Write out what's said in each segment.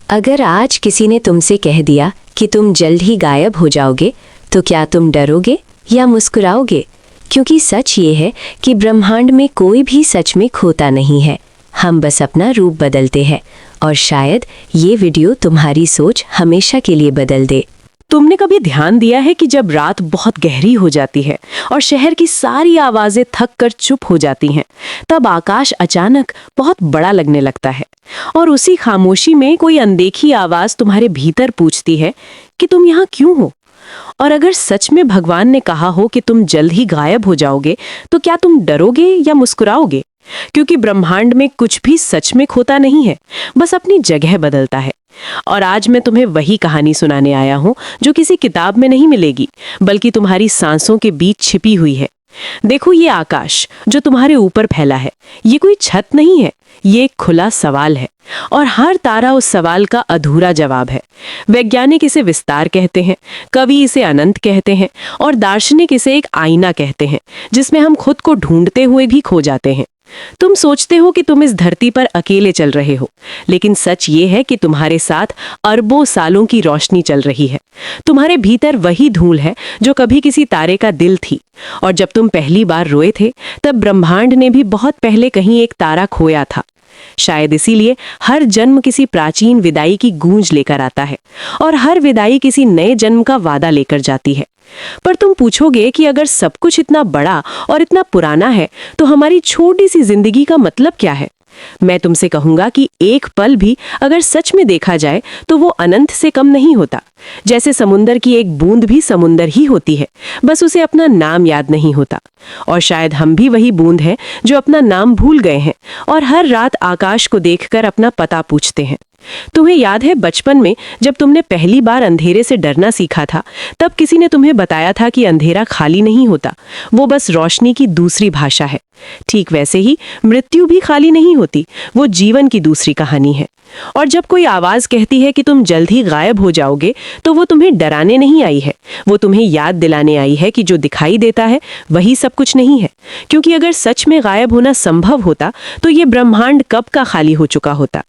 अगर आज किसी ने तुमसे कह दिया कि तुम जल्द ही गायब हो जाओगे, तो क्या तुम डरोगे या मुस्कुराओगे? क्योंकि सच ये है कि ब्रह्मांड में कोई भी सच में खोता नहीं है। हम बस अपना रूप बदलते हैं, और शायद ये वीडियो तुम्हारी सोच हमेशा के लिए बदल दे। तुमने कभी ध्यान दिया है कि जब रात बहुत गहरी हो जाती है और शहर की सारी आवाजें थक कर चुप हो जाती हैं, तब आकाश अचानक बहुत बड़ा लगने लगता है और उसी खामोशी में कोई अनदेखी आवाज तुम्हारे भीतर पूछती है कि तुम यहाँ क्यों हो? और अगर सच में भगवान ने कहा हो कि तुम जल्द ही गायब हो जाओगे, तो क्या तुम डरोगे या मुस्कुराओगे? क्योंकि ब्रह्मांड में कुछ भी सच में खोता नहीं है, बस अपनी जगह बदलता है। और आज मैं तुम्हें वही कहानी सुनाने आया हूं जो किसी किताब में नहीं मिलेगी, बल्कि तुम्हारी सांसों के बीच छिपी हुई है। देखो, ये आकाश जो तुम्हारे ऊपर फैला है, ये कोई छत नहीं है, ये एक खुला सवाल है, और हर तारा उस सवाल का अधूरा जवाब है। वैज्ञानिक इसे विस्तार कहते हैं, कवि इसे अनंत कहते हैं, और दार्शनिक इसे एक आईना कहते हैं, जिसमें हम खुद को ढूंढते हुए भी खो जाते हैं। तुम सोचते हो कि तुम इस धरती पर अकेले चल रहे हो, लेकिन सच ये है कि तुम्हारे साथ अरबों सालों की रोशनी चल रही है। तुम्हारे भीतर वही धूल है जो कभी किसी तारे का दिल थी, और जब तुम पहली बार रोए थे, तब ब्रह्मांड ने भी बहुत पहले कहीं एक तारा खोया था। शायद इसीलिए हर जन्म किसी प्राचीन विदाई की गूंज लेकर आता है, और हर विदाई किसी नए जन्म का वादा लेकर जाती है। पर तुम पूछोगे कि अगर सब कुछ इतना बड़ा और इतना पुराना है, तो हमारी छोटी सी जिंदगी का मतलब क्या है? मैं तुमसे कहूंगा कि एक पल भी अगर सच में देखा जाए, तो वो अनंत से कम नहीं होता। जैसे समुंदर की एक बूंद भी समुंदर ही होती है, बस उसे अपना नाम याद नहीं होता। और शायद हम भी वही बूंद हैं जो अपना नाम भूल गए हैं, और हर रात आकाश को देखकर अपना पता पूछते हैं। तुम्हें याद है बचपन में जब तुमने पहली बार अंधेरे से डरना सीखा था, तब किसी ने तुम्हें बताया था कि अंधेरा खाली नहीं होता, वो बस रोशनी की दूसरी भाषा है। ठीक वैसे ही मृत्यु भी खाली नहीं होती, वो जीवन की दूसरी कहानी है। और जब कोई आवाज कहती है कि तुम जल्द ही गायब हो जाओगे, तो वो तुम्हें डराने नहीं आई है, वो तुम्हें याद दिलाने आई है कि जो दिखाई देता है वही सब कुछ नहीं है। क्योंकि अगर सच में गायब होना संभव होता, तो ये ब्रह्मांड कब का खाली हो चुका होता।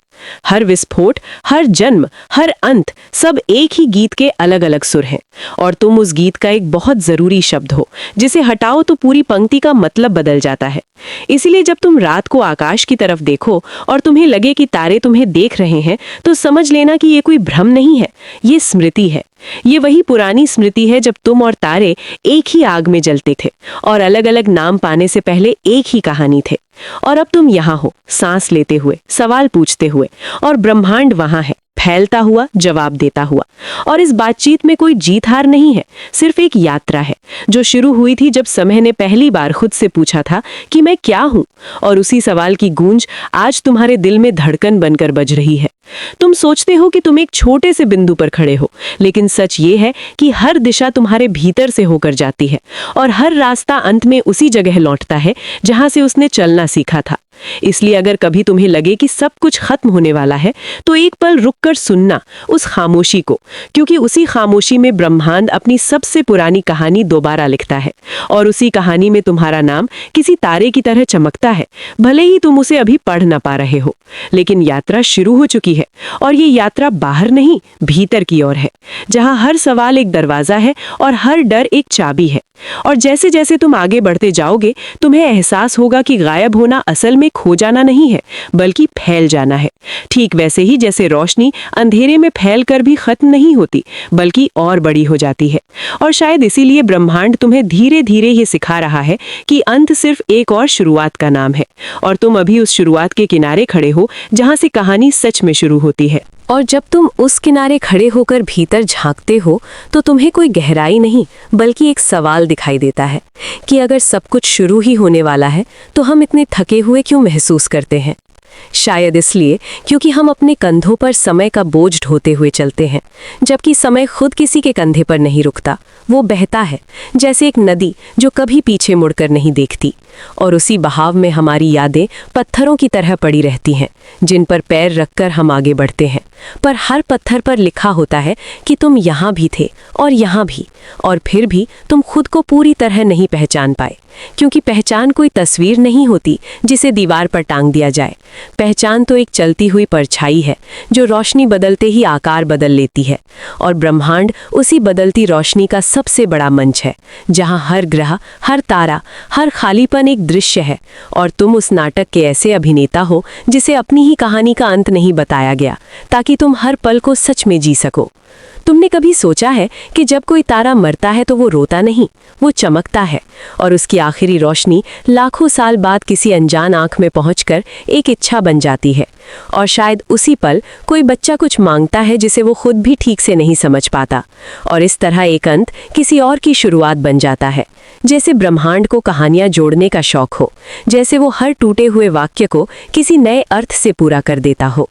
हर विस्फोट, हर जन्म, हर अंत, सब एक ही गीत के अलग अलग सुर हैं, और तुम उस गीत का एक बहुत जरूरी शब्द हो, जिसे हटाओ तो पूरी पंक्ति का मतलब बदल जाता है। इसीलिए जब तुम रात को आकाश की तरफ देखो और तुम्हें लगे कि तारे तुम्हें देख रहे हैं, तो समझ लेना कि ये कोई भ्रम नहीं है, ये स्मृति है। ये वही पुरानी स्मृति है जब तुम और तारे एक ही आग में जलते थे, और अलग अलग नाम पाने से पहले एक ही कहानी थे। और अब तुम यहाँ हो, सांस लेते हुए, सवाल पूछते हुए, और ब्रह्मांड वहां है, फैलता हुआ, जवाब देता हुआ। और इस बातचीत में कोई जीत हार नहीं है, सिर्फ एक यात्रा है, जो शुरू हुई थी जब समय ने पहली बार खुद से पूछा था कि मैं क्या हूं। और उसी सवाल की गूंज आज तुम्हारे दिल में धड़कन बनकर बज रही है। तुम सोचते हो कि तुम एक छोटे से बिंदु पर खड़े हो, लेकिन सच ये है कि हर दिशा तुम्हारे भीतर से होकर जाती है, और हर रास्ता अंत में उसी जगह लौटता है जहां से उसने चलना सीखा था। इसलिए अगर कभी तुम्हें लगे कि सब कुछ खत्म होने वाला है, तो एक पल रुककर सुनना उस खामोशी को, क्योंकि उसी खामोशी में ब्रह्मांड अपनी सबसे पुरानी कहानी दोबारा लिखता है। और उसी कहानी में तुम्हारा नाम किसी तारे की तरह चमकता है, भले ही तुम उसे अभी पढ़ ना पा रहे हो। लेकिन यात्रा शुरू हो चुकी है, और ये यात्रा बाहर नहीं, भीतर की ओर है, जहां हर सवाल एक दरवाजा है और हर डर एक चाबी है। और जैसे जैसे तुम आगे बढ़ते जाओगे, तुम्हें एहसास होगा कि गायब होना असल में खो जाना नहीं है, बल्कि फैल जाना है। ठीक वैसे ही जैसे रोशनी अंधेरे में फैलकर भी खत्म नहीं होती, बल्कि और बड़ी हो जाती है। और शायद इसीलिए ब्रह्मांड तुम्हें धीरे धीरे ये सिखा रहा है कि अंत सिर्फ एक और शुरुआत का नाम है, और तुम अभी उस शुरुआत के किनारे खड़े हो जहां से कहानी सच में शुरू होती है। और जब तुम उस किनारे खड़े होकर भीतर झांकते हो, तो तुम्हें कोई गहराई नहीं, बल्कि एक सवाल दिखाई देता है कि अगर सब कुछ शुरू ही होने वाला है, तो हम इतने थके हुए क्यों महसूस करते हैं? शायद इसलिए क्योंकि हम अपने कंधों पर समय का बोझ ढोते हुए चलते हैं, जबकि समय खुद किसी के कंधे पर नहीं रुकता। वो बहता है, जैसे एक नदी जो कभी पीछे मुड़कर नहीं देखती, और उसी बहाव में हमारी यादें पत्थरों की तरह पड़ी रहती हैं, जिन पर पैर रखकर हम आगे बढ़ते हैं। पर हर पत्थर पर लिखा होता है कि तुम यहाँ भी थे और यहाँ भी, और फिर भी तुम खुद को पूरी तरह नहीं पहचान पाए। क्योंकि पहचान कोई तस्वीर नहीं होती जिसे दीवार पर टांग दिया जाए, पहचान तो एक चलती हुई परछाई है जो रोशनी बदलते ही आकार बदल लेती है, और ब्रह्मांड उसी बदलती रोशनी का सबसे बड़ा मंच है, जहां हर ग्रह, हर तारा, हर खालीपन एक दृश्य है, और तुम उस नाटक के ऐसे अभिनेता हो जिसे अपनी ही कहानी का अंत नहीं बताया गया, ताकि तुम हर पल को सच में जी सको। तुमने कभी सोचा है कि जब कोई तारा मरता है तो वो रोता नहीं, वो चमकता है, और उसकी आखिरी रोशनी लाखों साल बाद किसी अनजान आंख में पहुंचकर एक इच्छा बन जाती है, और शायद उसी पल कोई बच्चा कुछ मांगता है जिसे वो खुद भी ठीक से नहीं समझ पाता, और इस तरह एक अंत किसी और की शुरुआत बन जाता है। जैसे ब्रह्मांड को कहानियां जोड़ने का शौक हो, जैसे वो हर टूटे हुए वाक्य को किसी नए अर्थ से पूरा कर देता हो।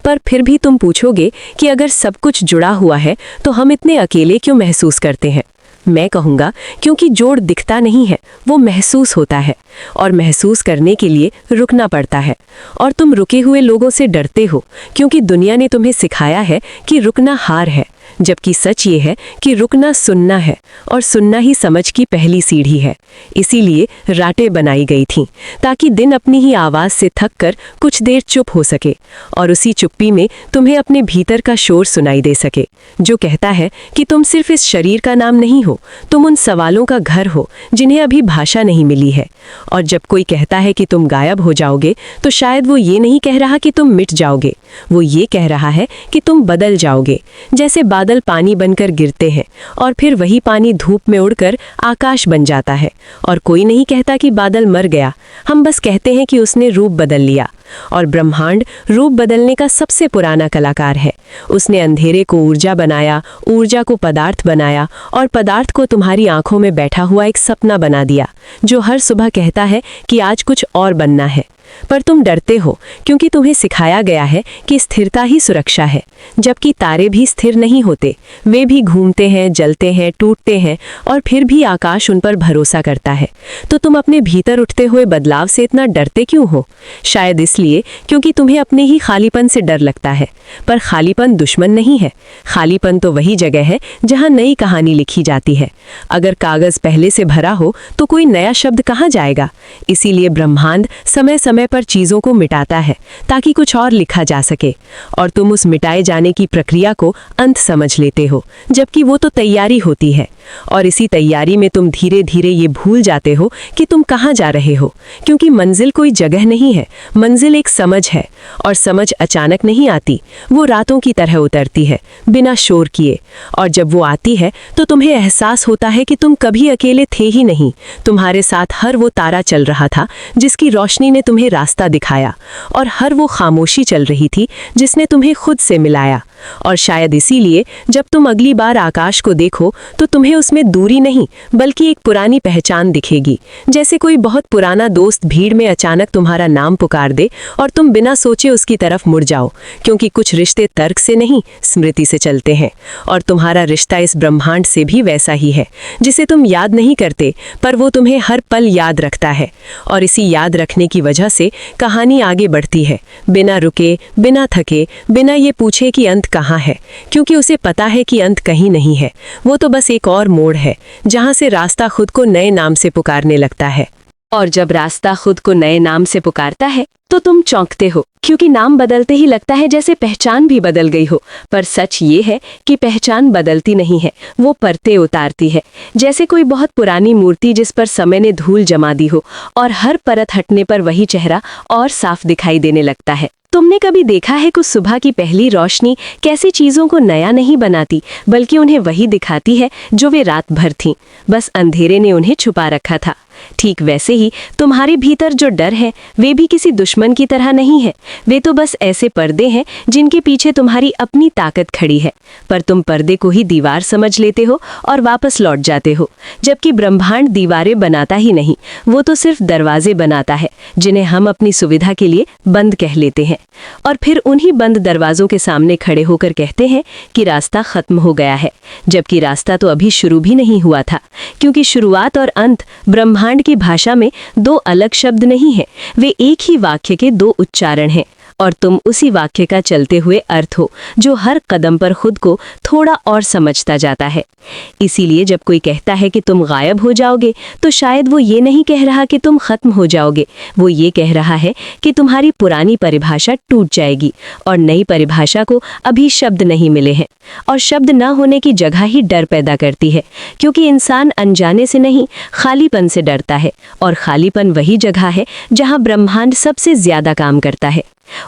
पर फिर भी तुम पूछोगे कि अगर सब कुछ जुड़ा हुआ है तो हम इतने अकेले क्यों महसूस करते हैं? मैं कहूँगा क्योंकि जोड़ दिखता नहीं है, वो महसूस होता है, और महसूस करने के लिए रुकना पड़ता है। और तुम रुके हुए लोगों से डरते हो क्योंकि दुनिया ने तुम्हें सिखाया है कि रुकना हार है, जबकि सच ये है कि रुकना सुनना है, और सुनना ही समझ की पहली सीढ़ी है। इसीलिए राटें बनाई गई थीं, ताकि दिन अपनी ही आवाज़ से थक कर कुछ देर चुप हो सके, और उसी चुप्पी में तुम्हें अपने भीतर का शोर सुनाई दे सके, जो कहता है कि तुम सिर्फ इस शरीर का नाम नहीं हो, तुम उन सवालों का घर हो जिन्हें अभी भाषा नहीं मिली है। और जब कोई कहता है कि तुम गायब हो जाओगे, तो शायद वो ये नहीं कह रहा कि तुम मिट जाओगे, वो ये कह रहा है कि तुम बदल जाओगे। जैसे बादल पानी बनकर गिरते हैं और फिर वही पानी धूप में उड़कर आकाश बन जाता है, और कोई नहीं कहता कि बादल मर गया, हम बस कहते हैं कि उसने रूप बदल लिया। और ब्रह्मांड रूप बदलने का सबसे पुराना कलाकार है। उसने अंधेरे को ऊर्जा बनाया, ऊर्जा को पदार्थ बनाया, और पदार्थ को तुम्हारी आंखों में बैठा हुआ एक सपना बना दिया, जो हर सुबह कहता है कि आज कुछ और बनना है। पर तुम डरते हो क्योंकि तुम्हें सिखाया गया है कि स्थिरता ही सुरक्षा है, जबकि तारे भी स्थिर नहीं होते, वे भी घूमते हैं, जलते हैं, टूटते हैं, और फिर भी आकाश उन पर भरोसा करता है। तो तुम अपने भीतर उठते हुए बदलाव से इतना डरते क्यों हो? शायद इसलिए क्योंकि तुम्हें अपने ही खालीपन से डर लगता है। पर खालीपन दुश्मन नहीं है, खालीपन तो वही जगह है जहां नई कहानी लिखी जाती है। अगर कागज पहले से भरा हो तो कोई नया शब्द कहाँ जाएगा? इसीलिए ब्रह्मांड समय समय पर चीजों को मिटाता है ताकि कुछ और लिखा जा सके, और तुम उस मिटाए जाने की प्रक्रिया को अंत समझ लेते हो, जबकि वो तो तैयारी होती है। और इसी तैयारी में तुम धीरे धीरे ये भूल जाते हो कि तुम कहाँ जा रहे हो, क्योंकि मंजिल कोई जगह नहीं है, मंजिल एक समझ है, और समझ अचानक नहीं आती, वो रातों की तरह उतरती है बिना शोर किए। और जब वो आती है तो तुम्हें एहसास होता है कि तुम कभी अकेले थे ही नहीं, तुम्हारे साथ हर वो तारा चल रहा था जिसकी रोशनी ने तुम्हें रास्ता दिखाया, और हर वो खामोशी चल रही थी जिसने तुम्हें खुद से मिलाया। और शायद इसीलिए जब तुम अगली बार आकाश को देखो तो तुम्हें उसमें दूरी नहीं बल्कि एक पुरानी पहचान दिखेगी, जैसे कोई बहुत पुराना दोस्त भीड़ में अचानक तुम्हारा नाम पुकार दे और तुम बिना सोचे उसकी तरफ मुड़ जाओ, क्योंकि कुछ रिश्ते तर्क से नहीं स्मृति से चलते हैं। और तुम्हारा रिश्ता इस ब्रह्मांड से भी वैसा ही है, जिसे तुम याद नहीं करते पर वो तुम्हें हर पल याद रखता है। और इसी याद रखने की वजह से कहानी आगे बढ़ती है, बिना रुके, बिना थके, बिना ये पूछे कि अंत कहाँ है, क्योंकि उसे पता है कि अंत कहीं नहीं है, वो तो बस एक और मोड़ है जहां से रास्ता खुद को नए नाम से पुकारने लगता है। और जब रास्ता खुद को नए नाम से पुकारता है तो तुम चौंकते हो, क्योंकि नाम बदलते ही लगता है जैसे पहचान भी बदल गई हो। पर सच ये है कि पहचान बदलती नहीं है, वो परतें उतारती है, जैसे कोई बहुत पुरानी मूर्ति जिस पर समय ने धूल जमा दी हो, और हर परत हटने पर वही चेहरा और साफ दिखाई देने लगता है। तुमने कभी देखा है कि सुबह की पहली रोशनी कैसे चीजों को नया नहीं बनाती, बल्कि उन्हें वही दिखाती है जो वे रात भर थीं, बस अंधेरे ने उन्हें छुपा रखा था। ठीक वैसे ही तुम्हारे भीतर जो डर है वे भी किसी दुश्मन की तरह नहीं है, वे तो बस ऐसे पर्दे हैं जिनके पीछे तुम्हारी अपनी ताकत खड़ी है। पर तुम पर्दे को ही दीवार समझ लेते हो और वापस लौट जाते हो, जबकि ब्रह्मांड दीवारें बनाता ही नहीं, वो तो सिर्फ दरवाजे बनाता है जिन्हें हम अपनी सुविधा के लिए बंद कह लेते हैं, और फिर उन्हीं बंद दरवाजों के सामने खड़े होकर कहते हैं कि रास्ता खत्म हो गया है, जबकि रास्ता तो अभी शुरू भी नहीं हुआ था, क्योंकि शुरुआत और अंत ब्रह्मांड की भाषा में दो अलग शब्द नहीं हैं, वे एक ही वाक्य के दो उच्चारण हैं। और तुम उसी वाक्य का चलते हुए अर्थ हो जो हर कदम पर खुद को थोड़ा और समझता जाता है। इसीलिए जब कोई कहता है कि तुम गायब हो जाओगे, तो शायद वो ये नहीं कह रहा कि तुम खत्म हो जाओगे, वो ये कह रहा है कि तुम्हारी पुरानी परिभाषा टूट जाएगी और नई परिभाषा को अभी शब्द नहीं मिले हैं। और शब्द न होने की जगह ही डर पैदा करती है, क्योंकि इंसान अनजाने से नहीं, खालीपन से डरता है, और खालीपन वही जगह है जहां ब्रह्मांड सबसे ज्यादा काम करता है।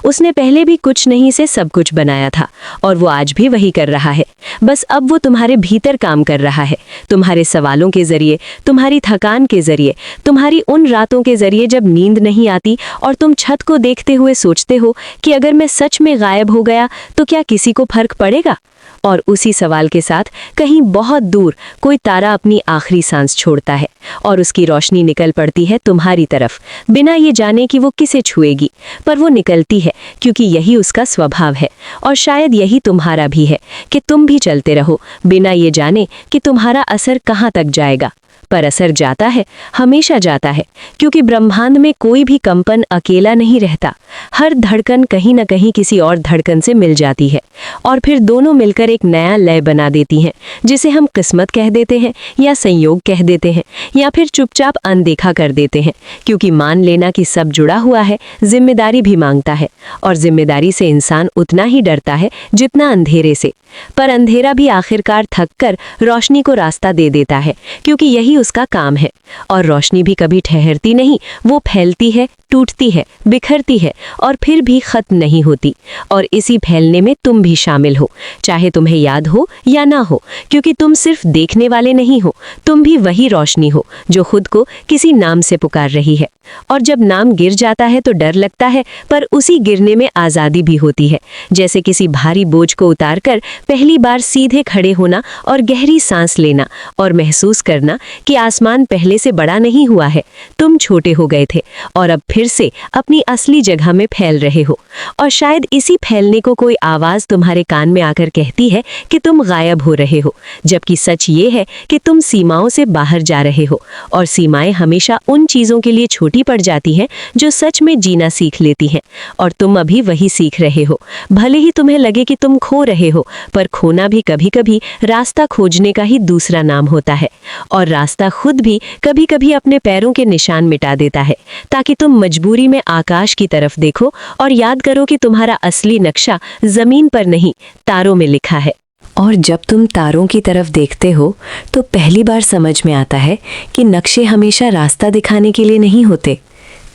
उसने पहले भी कुछ नहीं से सब कुछ बनाया था और वो आज भी वही कर रहा है। बस अब वो तुम्हारे भीतर काम कर रहा है, तुम्हारे सवालों के जरिए, तुम्हारी थकान के जरिए, तुम्हारी उन रातों के जरिए जब नींद नहीं आती और तुम छत को देखते हुए सोचते हो कि अगर मैं सच में गायब हो गया तो क्या किसी को फर्क पड़ेगा। और उसी सवाल के साथ कहीं बहुत दूर कोई तारा अपनी आखिरी सांस छोड़ता है और उसकी रोशनी निकल पड़ती है तुम्हारी तरफ, बिना ये जाने कि वो किसे छुएगी, पर वो निकलती है क्योंकि यही उसका स्वभाव है। और शायद यही तुम्हारा भी है कि तुम भी चलते रहो बिना ये जाने कि तुम्हारा असर कहाँ तक जाएगा। पर असर जाता है, हमेशा जाता है, क्योंकि ब्रह्मांड में कोई भी कंपन अकेला नहीं रहता। हर धड़कन कहीं न कहीं किसी और धड़कन से मिल जाती है और फिर दोनों मिलकर एक नया लय बना देती हैं, जिसे हम किस्मत कह देते हैं या संयोग कह देते हैं या फिर चुपचाप अनदेखा कर देते हैं। क्योंकि मान लेना कि सब जुड़ा हुआ है जिम्मेदारी भी मांगता है, और जिम्मेदारी से इंसान उतना ही डरता है जितना अंधेरे से। पर अंधेरा भी आखिरकार थक कर रोशनी को रास्ता दे देता है, क्योंकि यही उसका काम है। और रोशनी भी कभी ठहरती नहीं, वो फैलती है, टूटती है, बिखरती है और फिर भी खत्म नहीं होती। और इसी फैलने में तुम भी शामिल हो, चाहे तुम्हें याद हो या ना हो, क्योंकि तुम सिर्फ देखने वाले नहीं हो, तुम भी वही रोशनी हो जो खुद को किसी नाम से पुकार रही है। और जब नाम गिर जाता है तो डर लगता है, पर उसी गिरने में आज़ादी भी होती है। जैसे किसी भारी बोझ को उतारकर पहली बार सीधे खड़े होना और गहरी सांस लेना और महसूस करना कि आसमान पहले से बड़ा नहीं हुआ है, तुम छोटे हो गए थे और अब फिर से अपनी असली जगह में फैल रहे हो। और शायद इसी फैलने को कोई आवाज़ तुम्हारे कान में आकर कहती है कि तुम गायब हो रहे हो, जबकि सच ये है कि तुम सीमाओं से बाहर जा रहे हो। और सीमाएं हमेशा उन चीज़ों के लिए छोटी पड़ जाती हैं जो सच में जीना सीख लेती हैं, और तुम अभी वही सीख रहे हो। भले ही तुम्हें लगे कि तुम खो रहे हो, पर खोना भी कभी कभी रास्ता खोजने का ही दूसरा नाम होता है। और रास्ता खुद भी कभी कभी अपने पैरों के निशान मिटा देता है, ताकि तुम मजबूरी में आकाश की तरफ देखो और याद करो कि तुम्हारा असली नक्शा जमीन पर नहीं, तारों में लिखा है। और जब तुम तारों की तरफ देखते हो तो पहली बार समझ में आता है कि नक्शे हमेशा रास्ता दिखाने के लिए नहीं होते।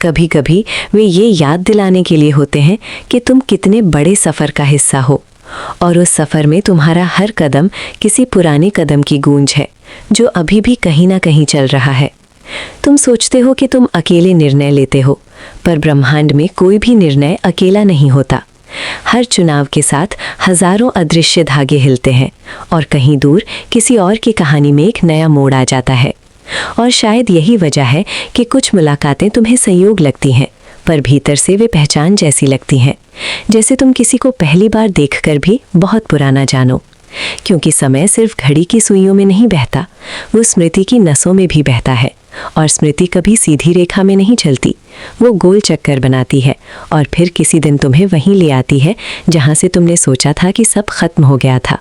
कभी कभी वे ये याद दिलाने के लिए होते हैं कि तुम कितने बड़े सफ़र का हिस्सा हो, और उस सफ़र में तुम्हारा हर कदम किसी पुराने कदम की गूंज है जो अभी भी कहीं ना कहीं चल रहा है। तुम सोचते हो कि तुम अकेले निर्णय लेते हो, पर ब्रह्मांड में कोई भी निर्णय अकेला नहीं होता। हर चुनाव के साथ हजारों अदृश्य धागे हिलते हैं और कहीं दूर किसी और की कहानी में एक नया मोड़ आ जाता है। और शायद यही वजह है कि कुछ मुलाकातें तुम्हें संयोग लगती हैं, पर भीतर से वे पहचान जैसी लगती हैं, जैसे तुम किसी को पहली बार देखकर भी बहुत पुराना जानो। क्योंकि समय सिर्फ घड़ी की सुइयों में नहीं बहता, वो स्मृति की नसों में भी बहता है। और स्मृति कभी सीधी रेखा में नहीं चलती, वो गोल चक्कर बनाती है और फिर किसी दिन तुम्हें वहीं ले आती है जहाँ से तुमने सोचा था कि सब खत्म हो गया था।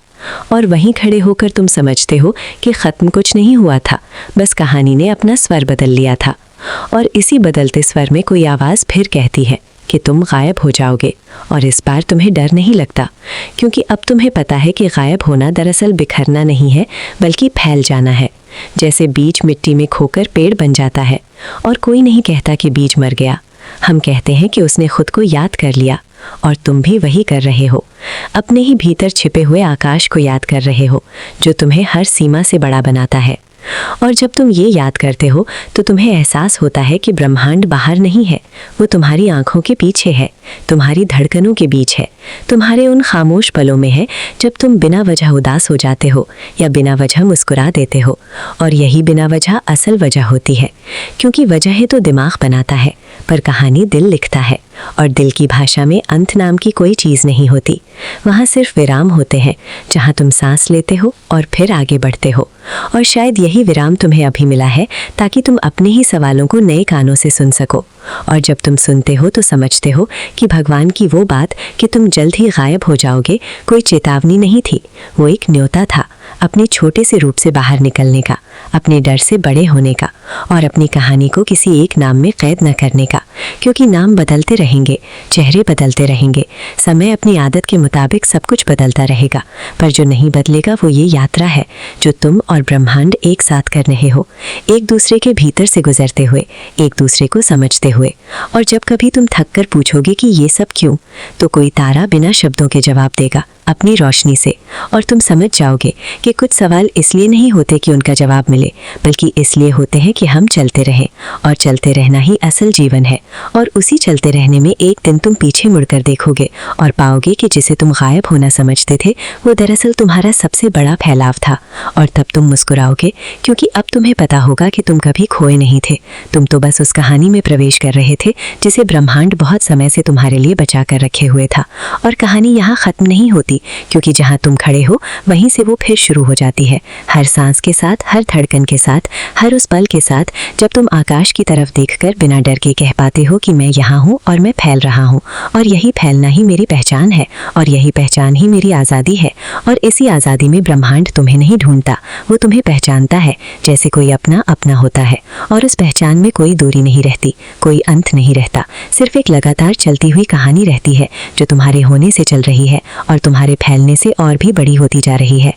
और वहीं खड़े होकर तुम समझते हो कि खत्म कुछ नहीं हुआ था, बस कहानी ने अपना स्वर बदल लिया था। और इसी बदलते स्वर में कोई आवाज़ फिर कहती है कि तुम गायब हो जाओगे। और इस बार तुम्हें डर नहीं लगता, क्योंकि अब तुम्हें पता है कि गायब होना दरअसल बिखरना नहीं है, बल्कि फैल जाना है। जैसे बीज मिट्टी में खोकर पेड़ बन जाता है, और कोई नहीं कहता कि बीज मर गया, हम कहते हैं कि उसने खुद को याद कर लिया। और तुम भी वही कर रहे हो, अपने ही भीतर छिपे हुए आकाश को याद कर रहे हो, जो तुम्हें हर सीमा से बड़ा बनाता है। और जब तुम ये याद करते हो तो तुम्हें एहसास होता है कि ब्रह्मांड बाहर नहीं है, वो तुम्हारी आंखों के पीछे है, तुम्हारी धड़कनों के बीच है, तुम्हारे उन खामोश पलों में है जब तुम बिना वजह उदास हो जाते हो या बिना वजह मुस्कुरा देते हो। और यही बिना वजह असल वजह होती है, क्योंकि वजह तो दिमाग बनाता है, पर कहानी दिल लिखता है, और दिल की भाषा में अंत नाम की कोई चीज़ नहीं होती। वहाँ सिर्फ विराम होते हैं, जहाँ तुम सांस लेते हो और फिर आगे बढ़ते हो। और शायद यही विराम तुम्हें अभी मिला है, ताकि तुम अपने ही सवालों को नए कानों से सुन सको। और जब तुम सुनते हो तो समझते हो कि भगवान की वो बात कि तुम जल्द ही गायब हो जाओगे कोई चेतावनी नहीं थी, वो एक न्योता था, अपने छोटे से रूप से बाहर निकलने का, अपने डर से बड़े होने का, और अपनी कहानी को किसी एक नाम में कैद न करने का। क्योंकि नाम बदलते रहेंगे, चेहरे बदलते रहेंगे, समय अपनी आदत के मुताबिक सब कुछ बदलता रहेगा, पर जो नहीं बदलेगा वो ये यात्रा है जो तुम और ब्रह्मांड एक साथ कर रहे हो, एक दूसरे के भीतर से गुजरते हुए, एक दूसरे को समझते हुए। और जब कभी तुम थक कर पूछोगे कि ये सब क्यों, तो कोई तारा बिना शब्दों के जवाब देगा अपनी रोशनी से, और तुम समझ जाओगे कि कुछ सवाल इसलिए नहीं होते कि उनका जवाब मिले, बल्कि इसलिए होते हैं कि हम चलते रहें, और चलते रहना ही असल जीवन है। और उसी चलते रहने में एक दिन तुम पीछे मुड़कर देखोगे और पाओगे कि जिसे तुम गायब होना समझते थे वो दरअसल तुम्हारा सबसे बड़ा फैलाव था। और तब तुम मुस्कुराओगे, क्योंकि अब तुम्हें पता होगा कि तुम कभी खोए नहीं थे, तुम तो बस उस कहानी में प्रवेश कर रहे थे जिसे ब्रह्मांड बहुत समय से तुम्हारे लिए बचा कर रखे हुए था। और कहानी यहाँ ख़त्म नहीं होती, क्योंकि जहाँ तुम खड़े हो वहीं से वो फिर शुरू हो जाती है, हर सांस के साथ, हर धड़कन के साथ, हर उस पल के साथ जब तुम आकाश की तरफ देखकर बिना डर के कह पाते हो कि मैं यहाँ हूँ और मैं फैल रहा हूँ, और यही फैलना ही मेरी पहचान है, और यही पहचान ही मेरी आज़ादी है। और इसी आज़ादी में ब्रह्मांड तुम्हें नहीं ढूंढता, वो तुम्हें पहचानता है जैसे कोई अपना अपना होता है। और उस पहचान में कोई दूरी नहीं रहती, कोई अंत नहीं रहता, सिर्फ एक लगातार चलती हुई कहानी रहती है जो तुम्हारे होने से चल रही है और तुम्हारे फैलने से और भी बड़ी होती जा रही है।